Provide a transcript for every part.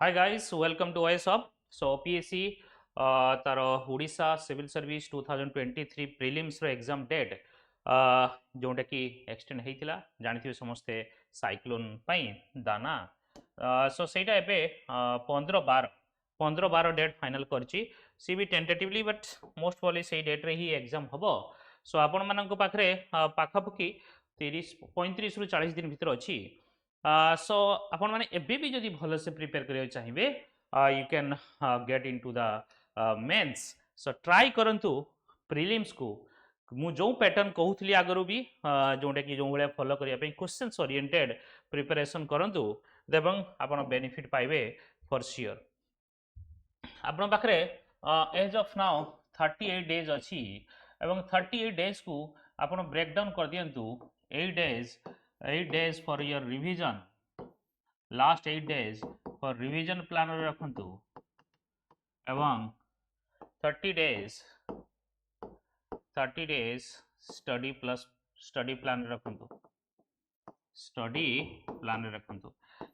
Hi guys, welcome to OAS Hub. So OPSC तार Odisha civil service 2023 prelims रो exam date जोटा कि extend होता जानते समस्ते साइक्लोन दाना सो सेटा एबे 15 12 डेट फाइनल करची सी भी टेंटेटिवली बट मोस्ट प्रोबेबली से डेट रे ही एग्जाम हबो। सो आपण मानक पाखरे पाखापाखि 30 35 रु 40 दिन भीतर अछि। सो आपण माने एबे भी जदि भल से प्रिपेयर करिया चाहिए you can get into the mains. So try करंतु प्रीलिम्स को मु जो पैटर्न कहूली आगु भी जोटा कि जो भाया फॉलो करने क्वेश्चंस ओरिएंटेड प्रिपरेशन करंतु देवं आपण बेनिफिट पाइबे फॉर श्योर। आपण पाखरे एज ऑफ नाउ 38 डेज अच्छी एवं 38 डेज को आपण ब्रेक डाउन कर दियंतु 8 days for your revision, last 8 days for revision plan रखंतु एवं 30 days study plus study plan रखंतु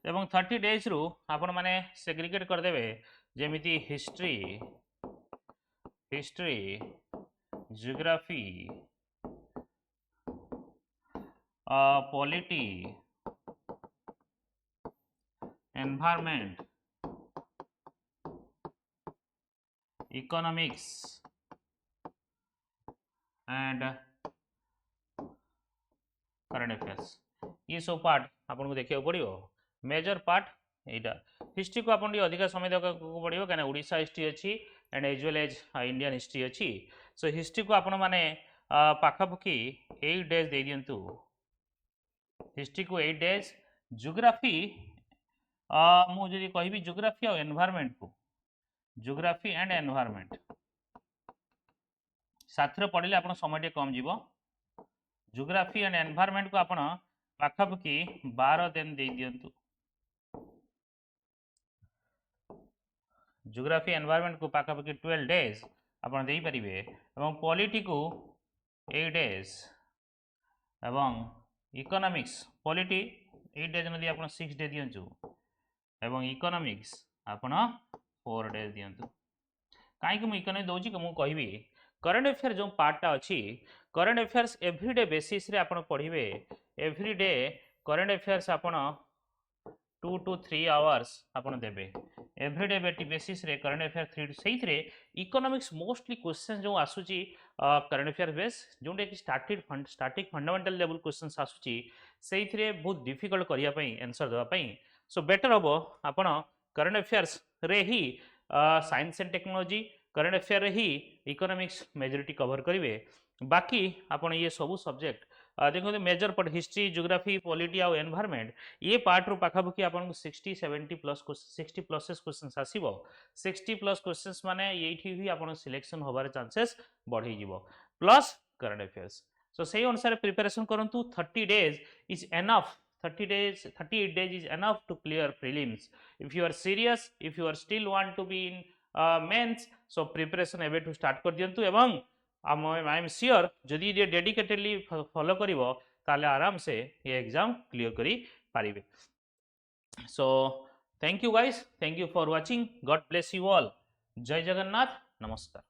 एवं 30 days रु आपण माने सेग्रीगेट कर देबे जेमिति history geography polity environment economics and current affairs ये सब पार्ट आपन को देखियो पड़ियो। मेजर पार्ट एटा हिस्ट्री को आपन अधिक समय देका पड़ियो कने ओडिशा हिस्ट्री अछि and as well as Indian history अछि। सो हिस्ट्री को आपन माने पाखापाखि 8 डेज दे दियंतु हिस्ट्री को 8 डेज। जियोग्राफी मुझे कहि जियोग्राफी और एनवायरमेंट को जियोग्राफी एंड एनवायरमेंट साथ पढ़ले आप समय कम जीव। जियोग्राफी एंड एनवायरमेंट को आपण पाखापाखि 12 दिन दे दियंतु। जियोग्राफी एनवायरमेंट को पाखापाखि 12 डेज आपण दे परिबे एवं पॉलिटी को 8 डेज एवं इकोनॉमिक्स पॉलिटी 8 डेज नदी आपण 6 डे दियंतु एवं इकोनॉमिक्स आपण 4 डेज दियंतु। काहे कि मु इकोनॉमिक्स दोची कि मु कहबी करंट अफेयर जो पार्टटा अछि करंट अफेयर्स एवरीडे बेसिस रे आपण पढिबे। एवरीडे करंट अफेयर्स आपण 2 to 3 आवर्स आपण देबे एवरीडे बेसिस रे करंट अफेयर 3 सेइथरे इकोनॉमिक्स मोस्टली क्वेश्चन जो आसुची करंट अफेयर बेस जोंडे कि स्टैटिक फंडामेंटल लेवल क्वेश्चन आसुची सेइथरे बहुत डिफिकल्ट करिया पई आंसर देबा पई। सो बेटर हबो आपण करंट अफेयर्स रे ही science and technology current affair रे ही इकोनॉमिक्स मेजॉरिटी कवर करिवे। बाकी आपण ये सब सब्जेक्ट देखो major part history geography polity और एनवायरमेंट ये पार्ट रो पाखापाखि आपन 60 70 प्लस 60 प्लस क्वेश्चंस आसीबो। 60 प्लस क्वेश्चंस माने एठी भी आपन सिलेक्शन होबार चांसेस बढ़ी जीवो प्लस करंट अफेयर्स। सो सेही अनुसार प्रिपरेशन करंतु 30 days is enough 38 days is enough to clear prelims. If you are serious, if you are still want to be in mains so preparation एबे टू स्टार्ट कर दियंतु एवं आई एम श्योर जदि ये डेडिकेटेडली फॉलो करिवो ताले आराम से ये एग्जाम क्लियर करी पारिबे। So thank you guys, thank you for watching, God bless you all, जय जगन्नाथ, नमस्कार।